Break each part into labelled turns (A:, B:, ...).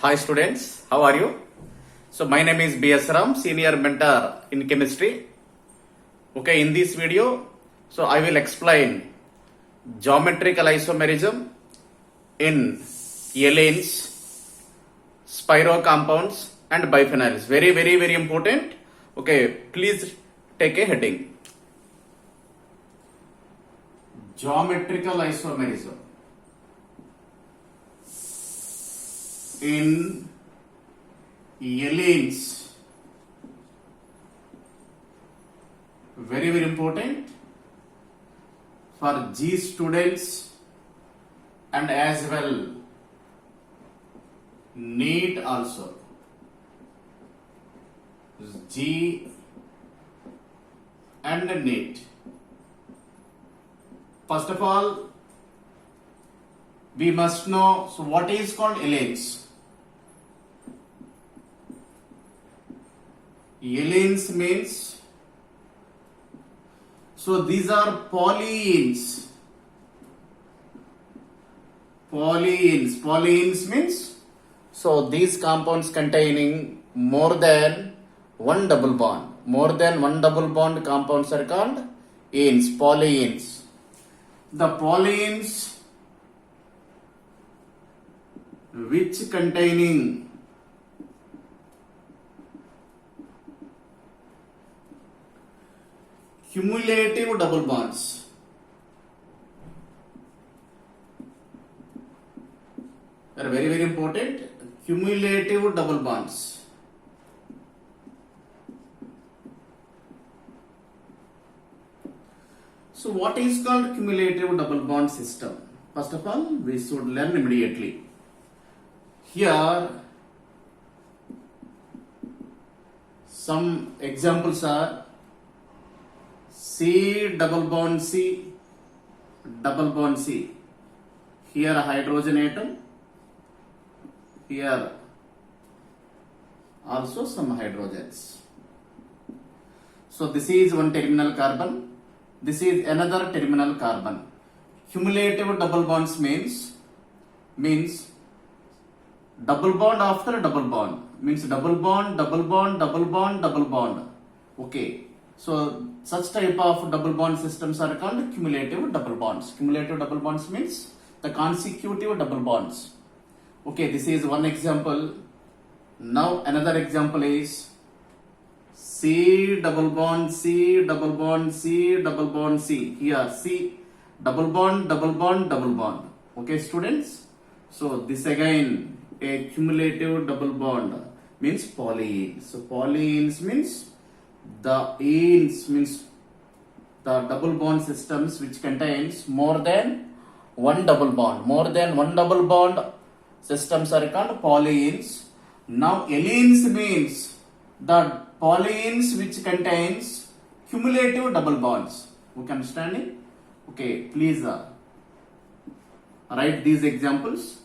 A: Hi students, how are you? So my name is B.S. Ram, senior mentor in chemistry. Okay, in this video, so I will explain geometrical isomerism in allenes, spiro compounds and biphenyls. Very important. Okay, please take a heading. Geometrical isomerism in allenes, very important for G students and as well NEET also. G and NEET. First of all, we must know what is called allenes. Allenes means, so these are polyenes. Polyenes means, so these compounds containing more than one double bond. More than one double bond compounds are called anes, polyenes. The polyenes which containing cumulative double bonds. They are very important. Cumulative double bonds. So what is called cumulative double bond system? First of all, we should learn immediately. Here some examples are C double bond C, double bond C. Here a hydrogen atom, here also some hydrogens. So this is one terminal carbon, this is another terminal carbon. Cumulative double bonds means double bond after double bond, means double bond, double bond, double bond, double bond. Okay. So such type of double bond systems are called cumulative double bonds. Cumulative double bonds means the consecutive double bonds. Okay, this is one example. Now another example is C double bond C, double bond C, double bond C. Here C double bond, double bond, double bond. Okay students. So this again a cumulative double bond means polyene. So polyenes means the enes means the double bond systems which contains more than one double bond. More than one double bond systems are called polyenes. Now allenes means the polyenes which contains cumulative double bonds. Okay, understanding? Okay, please write these examples.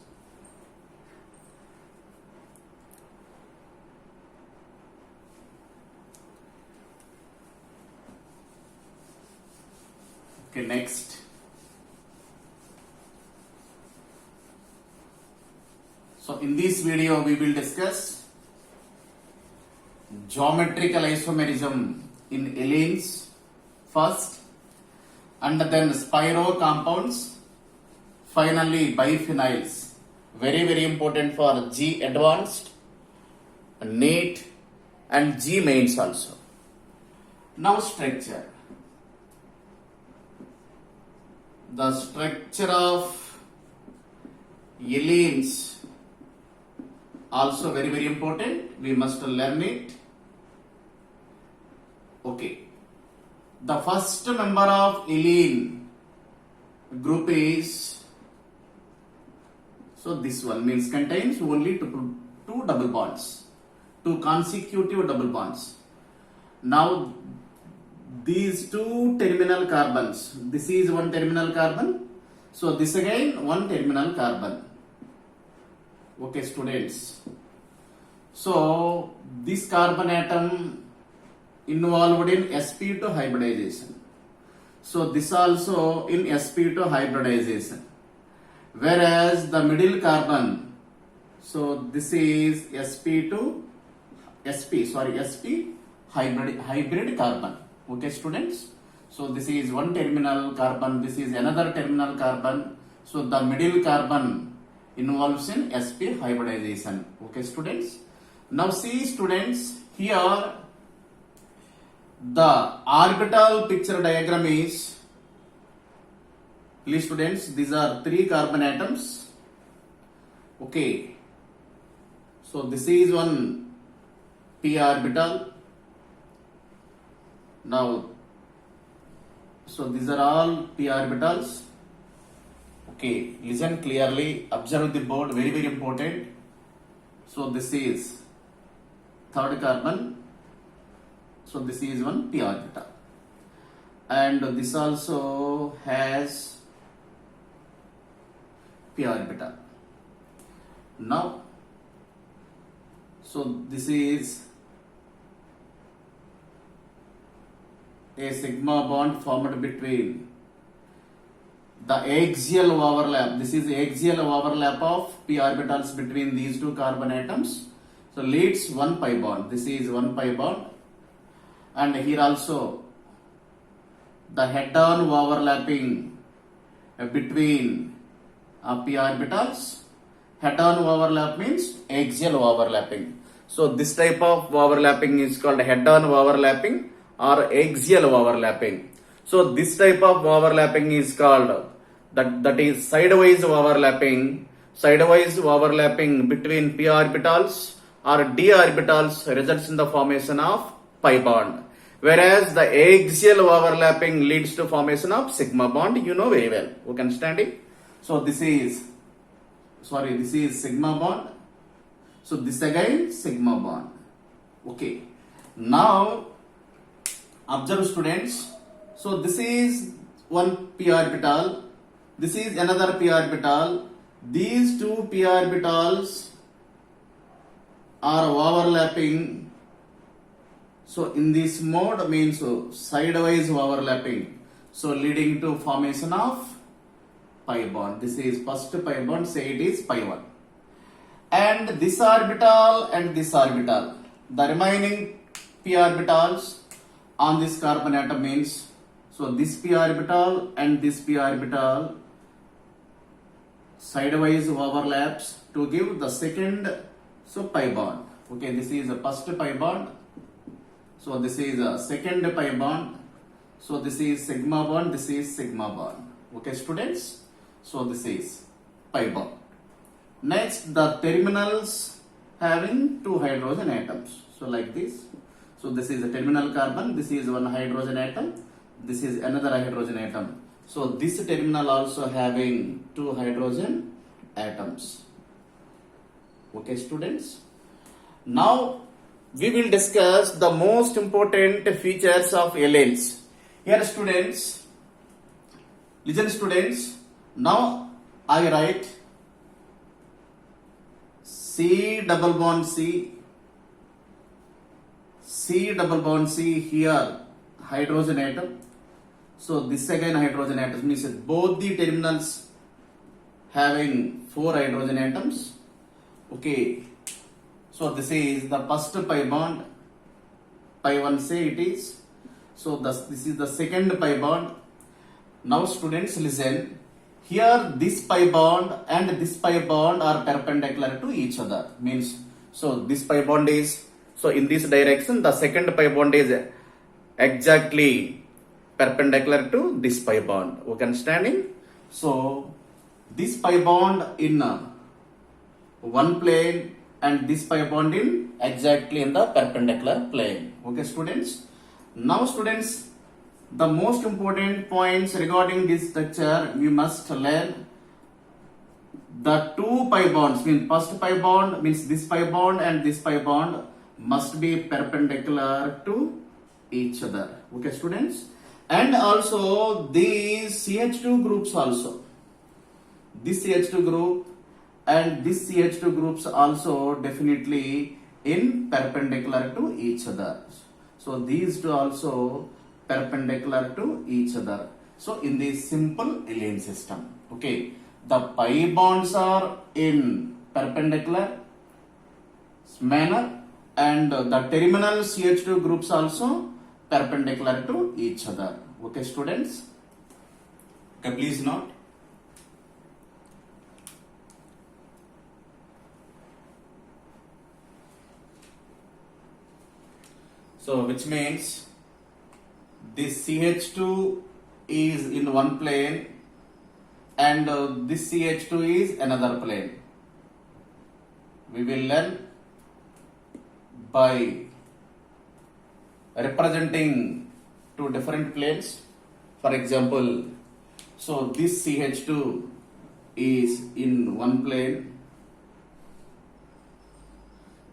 A: Okay, next. So in this video we will discuss geometrical isomerism in allenes first, and then spiro compounds, finally biphenyls. Very important for G advanced, NEET and G mains also. Now structure. The structure of allenes also very important. We must learn it. Okay. The first member of allene group is, so this one means contains only two double bonds, two consecutive double bonds. Now these two terminal carbons, this is one terminal carbon, so this again one terminal carbon. Okay students, so this carbon atom involved in sp2 hybridization, so this also in sp2 hybridization. whereas the middle carbon So this is sp hybrid carbon. Okay, students. So this is one terminal carbon, this is another terminal carbon. So the middle carbon involves in sp hybridization. Okay, students. Now see, students, here the orbital picture diagram is, please students, these are 3 carbon atoms. Okay, so this is one p orbital. Now, so these are all p orbitals. Okay, listen clearly, observe the board, very very important. So this is third carbon. So this is one p orbital, and this also has p orbital. Now, so this is a sigma bond formed between the axial overlap. This is axial overlap of p orbitals between these 2 carbon atoms. So leads 1 pi bond. This is 1 pi bond, and here also the head-on overlapping between p orbitals. Head-on overlap means axial overlapping. So this type of overlapping is called head-on overlapping or axial overlapping. So this type of overlapping is called that is sidewise overlapping. Sidewise overlapping between p orbitals or d orbitals results in the formation of pi bond, whereas the axial overlapping leads to formation of sigma bond. You know very well. Okay, understanding? So this is sigma bond. So this again sigma bond. Okay. Now observe, students. So this is one p orbital. This is another p orbital. These 2 p orbitals are overlapping. So in this mode means sidewise overlapping. So leading to formation of pi bond. This is first pi bond, say it is pi 1. And this orbital and this orbital, the remaining p orbitals on this carbon atom means, so this p orbital and this p orbital sidewise overlaps to give the second pi bond. Okay, this is a first pi bond. So this is a second pi bond. So this is sigma bond, this is sigma bond. Okay, students. So this is pi bond. Next, the terminals having 2 hydrogen atoms. So like this. So this is a terminal carbon, this is one hydrogen atom, this is another hydrogen atom. So this terminal also having 2 hydrogen atoms. Okay, students. Now we will discuss the most important features of allenes. Here, students, listen, students. Now I write C double bond C, C double bond C, here hydrogen atom. So this again hydrogen atom means both the terminals having 4 hydrogen atoms. Okay. So this is the first pi bond, pi 1 say it is. So this is the second pi bond. Now students, listen. Here this pi bond and this pi bond are perpendicular to each other. Means, so this pi bond is, so in this direction the second pi bond is exactly perpendicular to this pi bond. Okay, understanding? So this pi bond in one plane and this pi bond in exactly in the perpendicular plane. Okay, students. Now students, the most important points regarding this structure you must learn. The 2 pi bonds means first pi bond means this pi bond and this pi bond must be perpendicular to each other. Okay, students. And also these CH2 groups also. This CH2 group and this CH2 groups also definitely in perpendicular to each other. So these two also perpendicular to each other. So in this simple alien system, okay, the pi bonds are in perpendicular manner, and the terminal CH2 groups also perpendicular to each other. Okay, students? Okay, please note. So, which means this CH2 is in one plane and this CH2 is another plane. We will learn by representing two different planes. For example, so this CH2 is in one plane.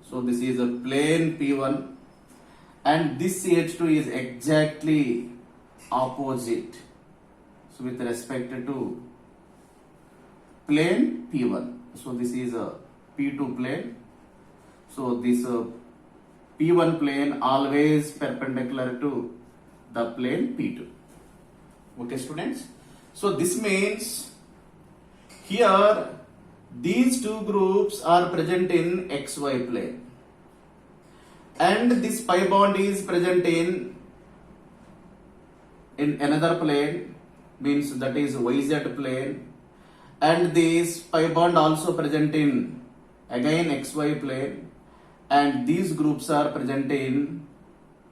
A: So this is a plane P1, and this CH2 is exactly opposite. So with respect to plane P1. So this is a P2 plane. So this P1 plane always perpendicular to the plane P2. Okay, students? So this means here these two groups are present in XY plane, and this pi bond is present in another plane, means that is YZ plane, and this pi bond also present in again XY plane, and these groups are present in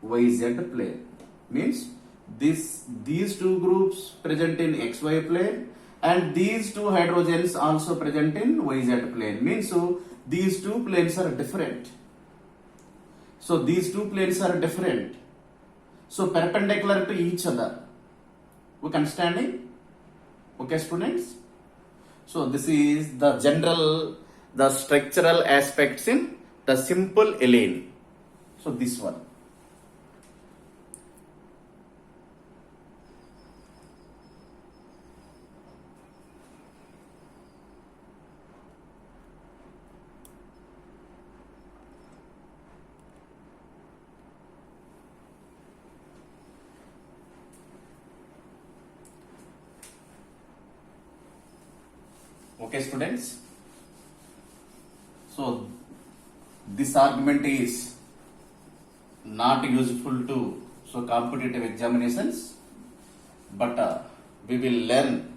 A: YZ plane, means these two groups present in XY plane, and these two hydrogens also present in YZ plane, means so these two planes are different. So these two planes are different, so perpendicular to each other. We understanding? Okay, students? So this is the general, the structural aspects in the simple alane. So this one. Okay, students? So this argument is not useful to competitive examinations, but we will learn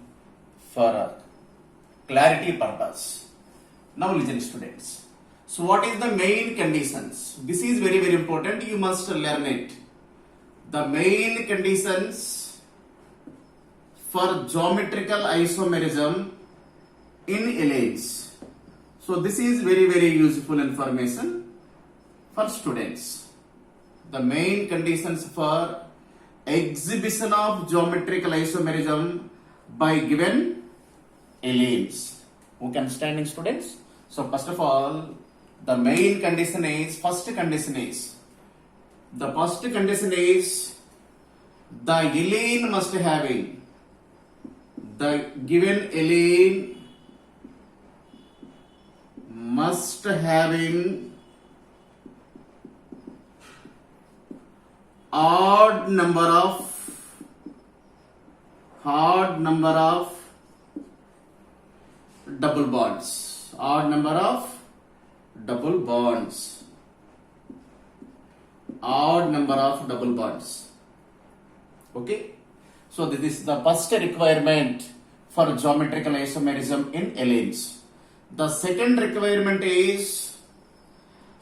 A: for clarity purpose. Now listen, students. So what is the main conditions? This is very, very important. You must learn it. The main conditions for geometrical isomerism in alanes. So this is very, very useful information for students. The main conditions for exhibition of geometrical isomerism by given alanes. Who can stand in, students? So first of all, the main condition is, first condition is the alane must having, the given alane must having odd number of double bonds. Odd number of double bonds. Odd number of double bonds. Okay. So this is the first requirement for geometrical isomerism in alanes. The second requirement is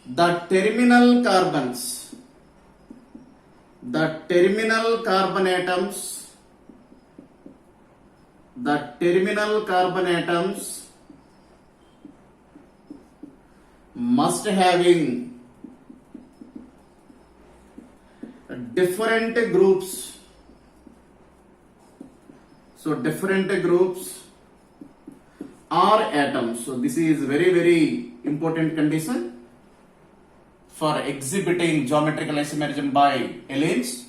A: the terminal carbons, the terminal carbon atoms must having different groups. So different groups or atoms. So this is very, very important condition for exhibiting geometrical isomerism by alanes.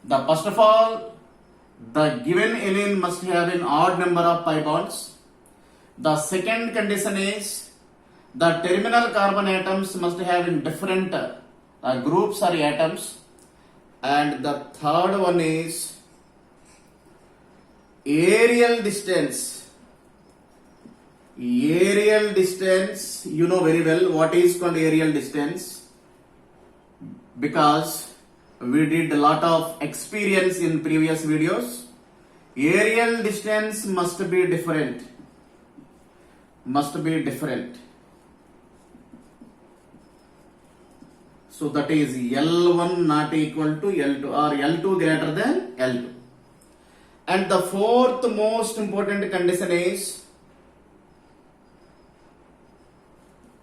A: The first of all, the given alane must have an odd number of pi bonds. The second condition is the terminal carbon atoms must have in different groups or atoms. And the third one is aerial distance Aerial distance, you know very well what is called aerial distance, because we did a lot of experience in previous videos. Aerial distance must be different. So that is L1 not equal to L2 or L2 greater than L2. And the fourth most important condition is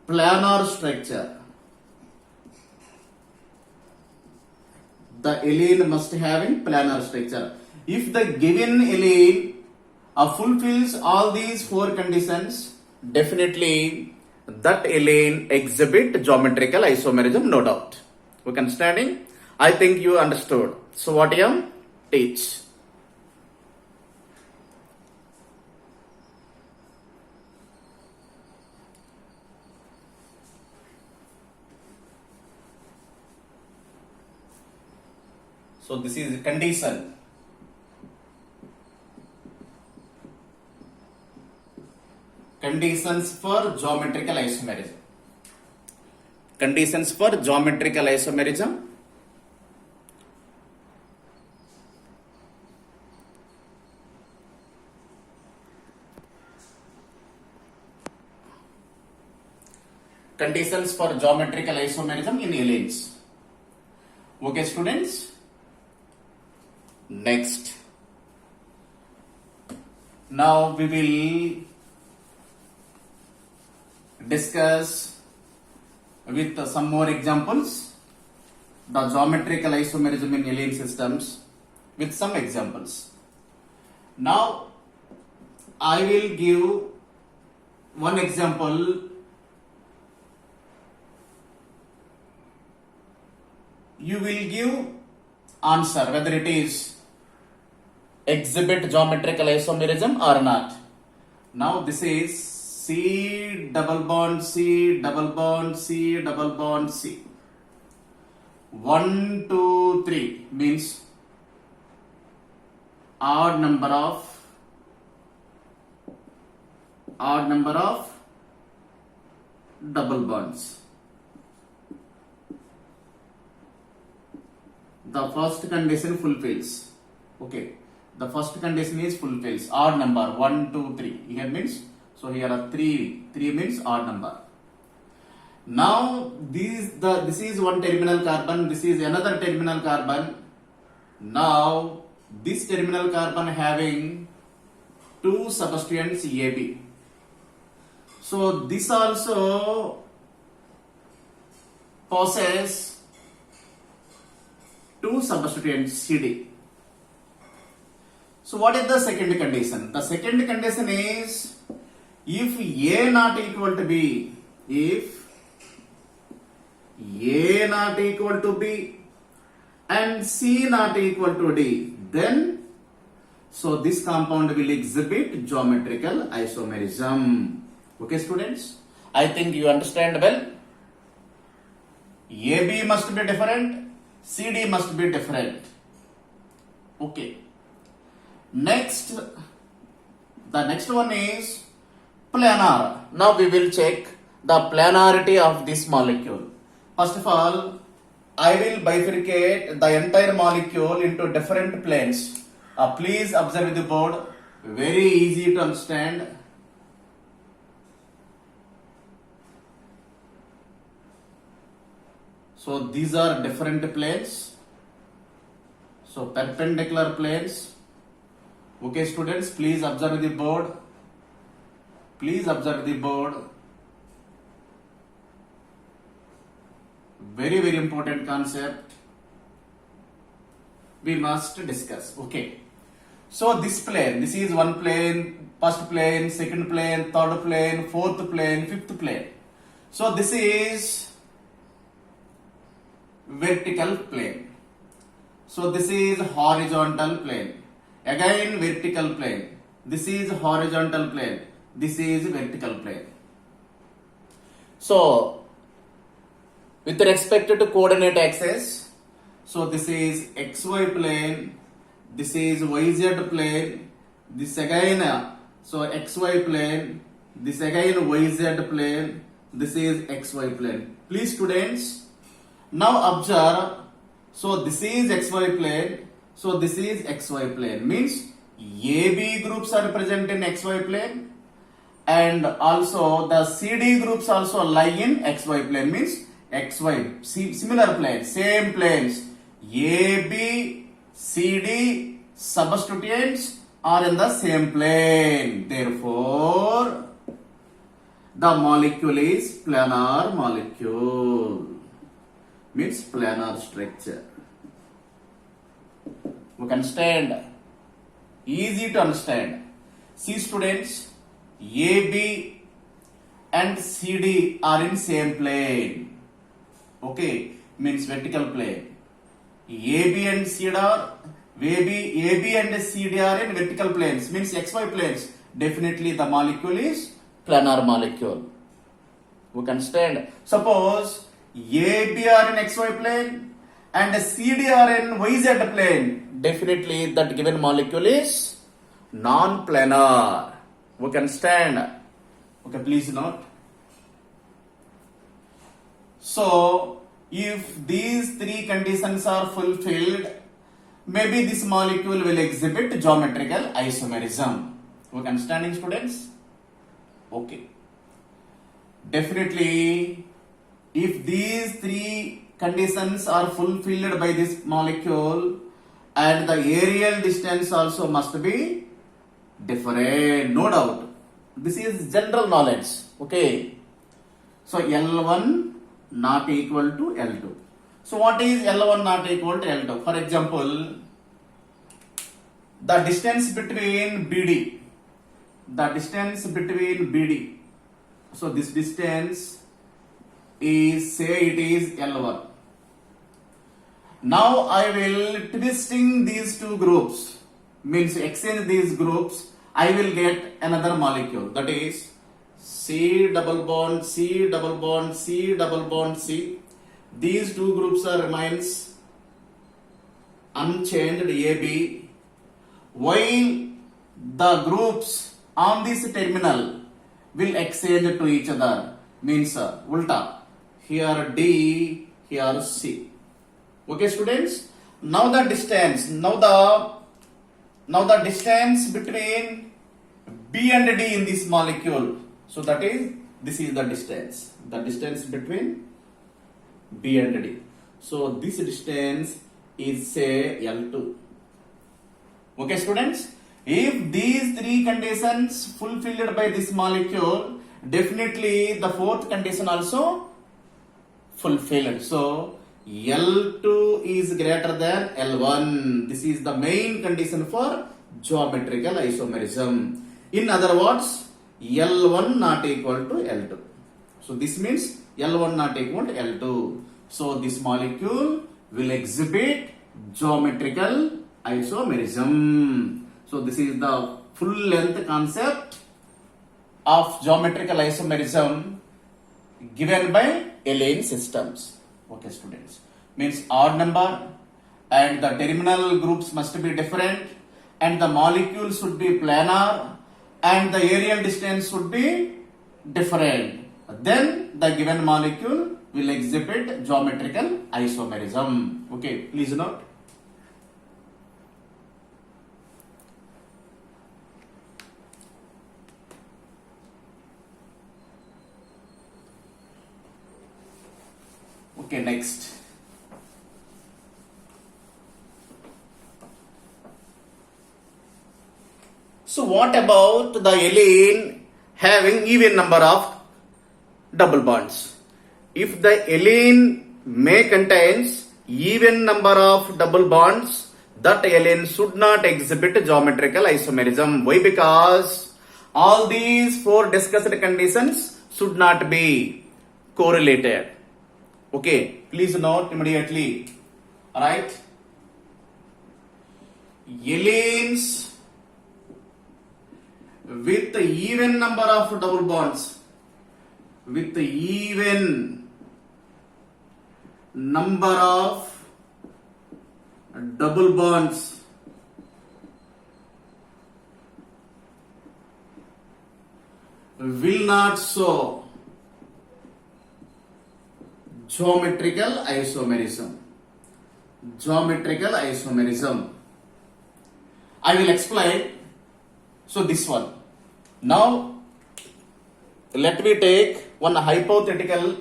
A: planar structure. The allele must have a planar structure. If the given allele fulfills all these four conditions, definitely that allele exhibit geometrical isomerism, no doubt. Okay, understanding? I think you understood. So what I am teach. So this is condition. Conditions for geometrical isomerism. Conditions for geometrical isomerism. Conditions for geometrical isomerism in alleles. Okay, students. Next. Now we will discuss with some more examples the geometrical isomerism in allele systems with some examples. Now I will give one example. You will give answer whether it is exhibit geometrical isomerism or not. Now this is C double bond C double bond C double bond C. 1, 2, 3 means odd number of double bonds. The first condition fulfills. Okay, the first condition is fulfills odd number 1, 2, 3. Here means, so here are 3 means odd number. Now this is one terminal carbon, this is another terminal carbon. Now this terminal carbon having 2 substituents AB. So this also possesses 2 substituents CD. So what is the second condition? The second condition is if A not equal to B, if A not equal to B and C not equal to D, then so this compound will exhibit geometrical isomerism. Okay, students, I think you understand well. AB must be different, CD must be different. Okay. Next, the next one is planar. Now we will check the planarity of this molecule. First of all, I will bifurcate the entire molecule into different planes. Please observe the board. Very easy to understand. So these are different planes. So perpendicular planes. Okay, students, please observe the board. Please observe the board. Very, very important concept. We must discuss. Okay. So this plane, this is one plane, first plane, second plane, third plane, fourth plane, fifth plane. So this is vertical plane. So this is horizontal plane. Again vertical plane. This is horizontal plane. This is vertical plane. So with respect to coordinate axis, so this is XY plane, this is YZ plane, this again, so XY plane, This again YZ plane. This is XY plane. Please students, now observe. So this is XY plane. So this is XY plane. Means AB groups are present in XY plane. And also the CD groups also lie in XY plane. Means XY. Similar planes. Same planes. AB, CD, substituents are in the same plane. Therefore, the molecule is planar molecule. Means planar structure. We can understand. Easy to understand. See students, AB and CD are in same plane. Okay, means vertical plane. AB and CD are AB and CD are in vertical planes, means XY planes. Definitely the molecule is planar molecule. We can understand. Suppose AB are in XY plane and CD are in YZ plane. Definitely that given molecule is non-planar. We can understand. Okay, please note. So, if these three conditions are fulfilled, maybe this molecule will exhibit geometrical isomerism. Okay, understanding students? Okay. Definitely, if these three conditions are fulfilled by this molecule and the aerial distance also must be different, no doubt. This is general knowledge. Okay. So, L1 not equal to L2. So what is L1 not equal to L2? For example, the distance between BD, so this distance is, say it is L1. Now I will twisting these two groups, means exchange these groups, I will get another molecule, that is C double bond, C double bond, C double bond, C. These two groups are remains unchanged AB, while the groups on this terminal will exchange to each other, means ulta. Here D, here C. Okay, students. Now the distance. Now the distance between B and D in this molecule. So that is, this is the distance. The distance between B and D. So this distance is, say, L2. Okay, students. If these three conditions fulfilled by this molecule, definitely the fourth condition also fulfilled. So L2 is greater than L1. This is the main condition for geometrical isomerism. In other words, L1 not equal to L2. So this means L1 not equal to L2. So this molecule will exhibit geometrical isomerism. So this is the full length concept of geometrical isomerism given by Alane systems. Okay, students. Means odd number and the terminal groups must be different and the molecule should be planar and the aerial distance should be different. Then the given molecule will exhibit geometrical isomerism. Okay, please note. Okay, next. So what about the alene having even number of double bonds? If the alene may contains even number of double bonds, that alene should not exhibit geometrical isomerism. Why? Because all these four discussed conditions should not be correlated. Okay, please note immediately. Alright. Alenes with even number of double bonds, with even number of double bonds, will not show geometrical isomerism. Geometrical isomerism. I will explain. So this one. Now let me take one hypothetical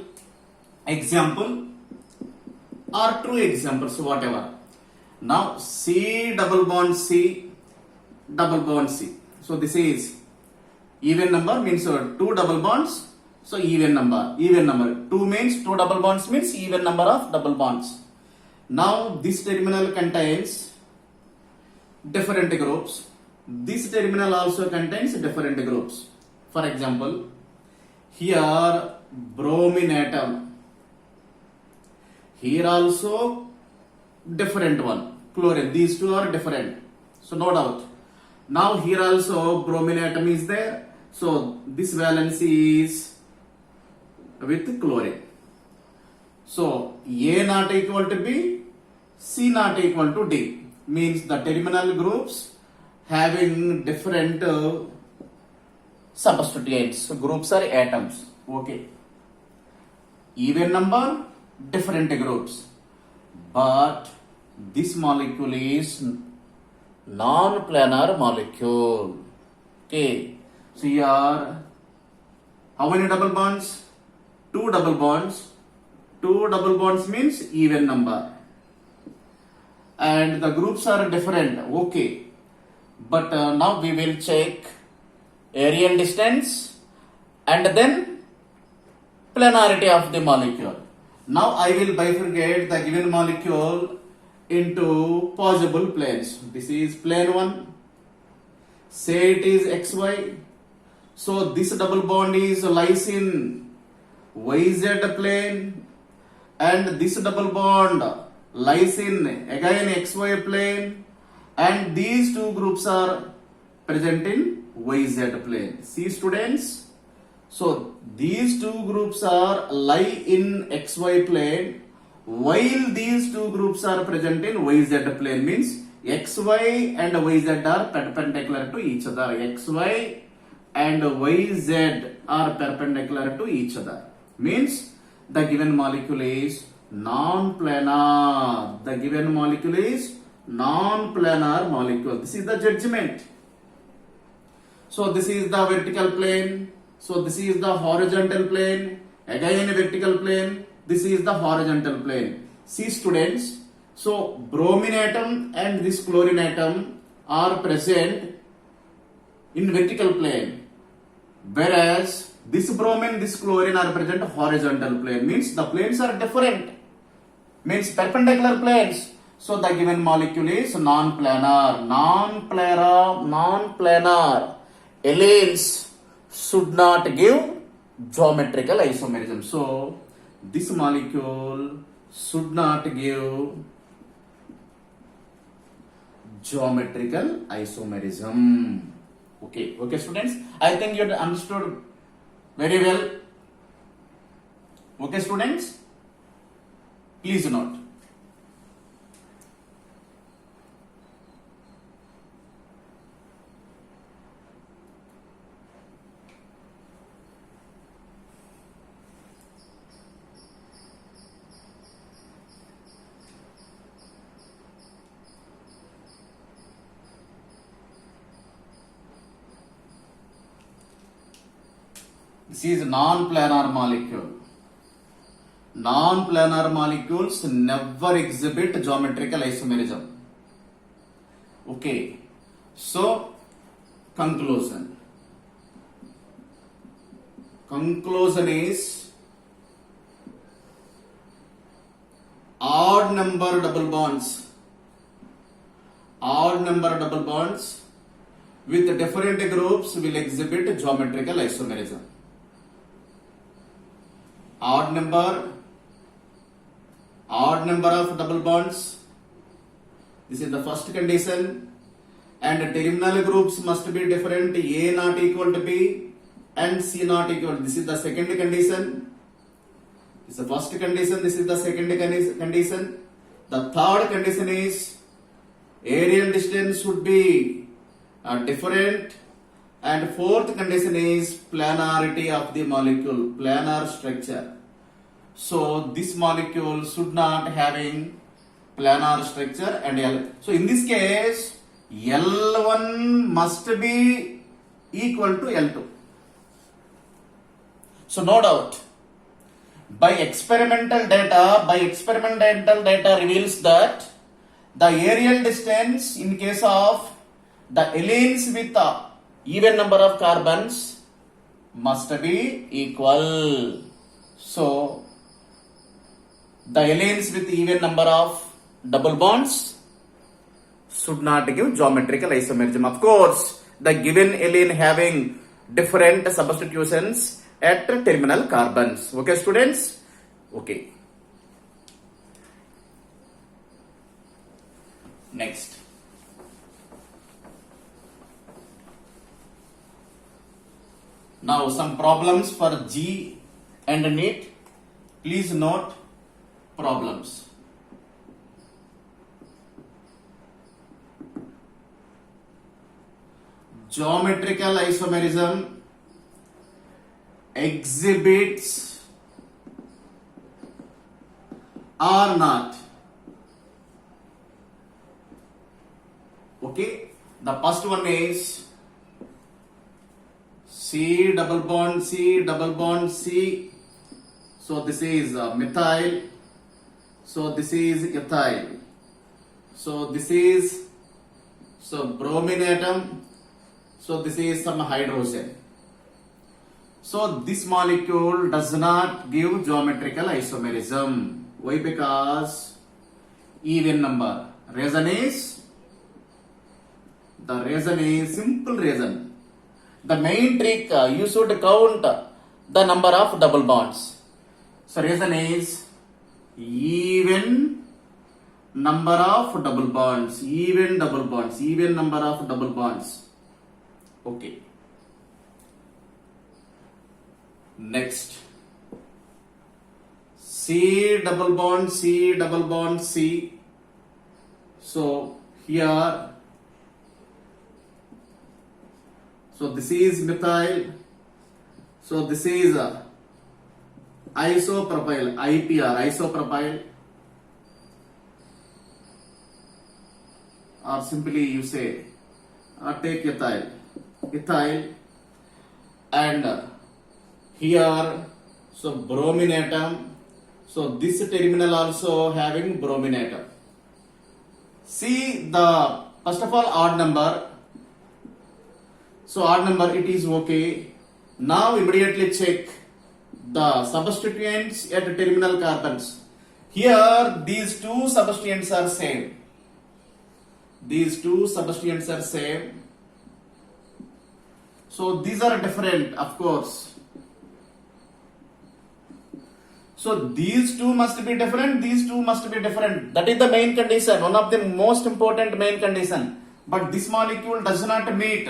A: example or two examples, whatever. Now C double bond C double bond C. So this is even number, means two double bonds. So even number. 2 means two double bonds means even number of double bonds. Now this terminal contains different groups. This terminal also contains different groups. For example, here bromine atom. Here also different one. Chlorine. These two are different. So no doubt. Now here also bromine atom is there. So this valency is with chlorine. So A not equal to B, C not equal to D. Means the terminal groups having different substituents. So groups are atoms. Okay. Even number, different groups. But this molecule is non-planar molecule. Okay. So here, how many double bonds? Two double bonds. Two double bonds means even number. And the groups are different. Okay. But now we will check area and distance and then planarity of the molecule. Now I will bifurcate the given molecule into possible planes. This is plane 1. Say it is XY. So this double bond lies in YZ plane and this double bond lies in again XY plane, and these two groups are present in YZ plane. See students? So these two groups are lie in XY plane while these two groups are present in YZ plane, means XY and YZ are perpendicular to each other. XY and YZ are perpendicular to each other. Means the given molecule is non-planar. The given molecule is non-planar molecule. This is the judgment. So this is the vertical plane. So this is the horizontal plane. Again a vertical plane. This is the horizontal plane. See students. So bromine atom and this chlorine atom are present in vertical plane, whereas this bromine, this chlorine are present horizontal plane. Means the planes are different. Means perpendicular planes. So the given molecule is non-planar. Non-planar. Alleles should not give geometrical isomerism. So this molecule should not give geometrical isomerism. Okay, students. I think you understood very well. Okay, students. Please note. This is non-planar molecule. Non-planar molecules never exhibit geometrical isomerism. Okay. So, conclusion. Conclusion is odd number double bonds. Odd number double bonds with different groups will exhibit geometrical isomerism. Odd number of double bonds. This is the first condition. And terminal groups must be different. A not equal to B and C not equal. This is the second condition. This is the first condition. This is the second condition. The third condition is area and distance should be different, And fourth condition is planarity of the molecule, planar structure. So this molecule should not having planar structure and L. So in this case, L1 must be equal to L2. So no doubt, by experimental data reveals that the aerial distance in case of the allenes with a even number of carbons must be equal. So the allenes with even number of double bonds should not give geometrical isomerism. Of course, the given allene having different substitutions at terminal carbons. Okay, students? Okay. Next. Now some problems for G and NEET. Please note problems. Geometrical isomerism exhibits or not. Okay, the first one is C double bond C double bond C. So this is methyl. So this is ethyl. So this is bromine atom. So this is some hydrogen. So this molecule does not give geometrical isomerism. Why? Because even number. Reason is simple reason. The main trick, you should count the number of double bonds. So reason is even number of double bonds, even number of double bonds. Okay. Next, C double bond C double bond C. So here, so this is methyl. So this is isopropyl, IPR, isopropyl, or simply you say take ethyl, and here, so bromine atom. So this terminal also having bromine atom. See the first of all odd number. So odd number, it is okay. Now immediately check the substituents at terminal carbons. Here these two substituents are same. So these are different, of course. So these two must be different, That is the main condition, one of the most important main condition. But this molecule does not meet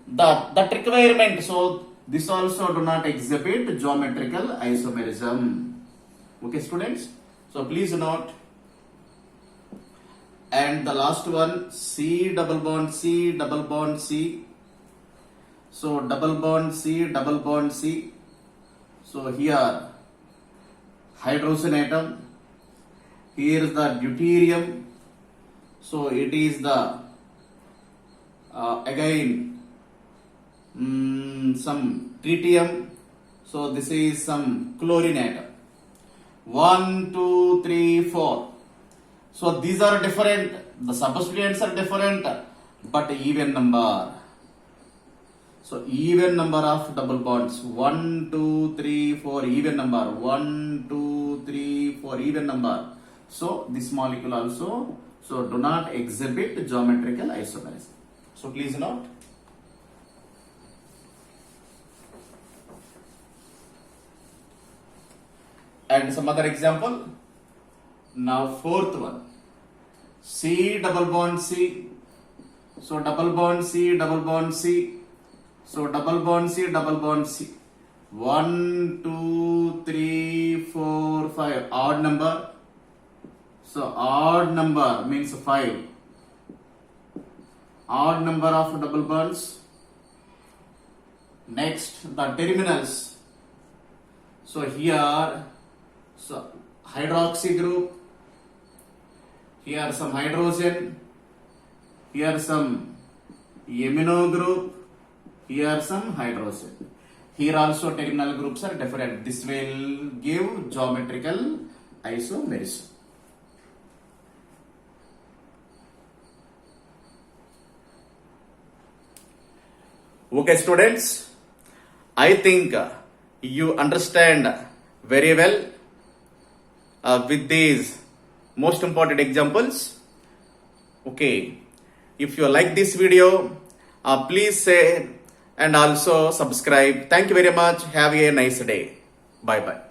A: that requirement. So this also do not exhibit geometrical isomerism. Okay, students? So please note. And the last one, C double bond C double bond C. So double bond C. So here hydrogen atom. Here is the deuterium. So it is the again some tritium. So this is some chlorine atom. 1, 2, 3, 4. So these are different. The substituents are different, but even number. So even number of double bonds. 1, 2, 3, 4 even number. 1, 2, 3, 4 even number. So this molecule also do not exhibit geometrical isomerism. So please note. And some other example. Now fourth one. C double bond C. So double bond C double bond C. So double bond C double bond C. 1, 2, 3, 4, 5. Odd number. So odd number means 5. Odd number of double bonds. Next, the terminals. So here, so hydroxy group, here some hydrogen, here some amino group, here some hydrogen. Here also terminal groups are different. This will give geometrical isomerism. Okay, students, I think you understand very well with these most important examples. Okay, if you like this video, please share and also subscribe. Thank you very much. Have a nice day. Bye bye.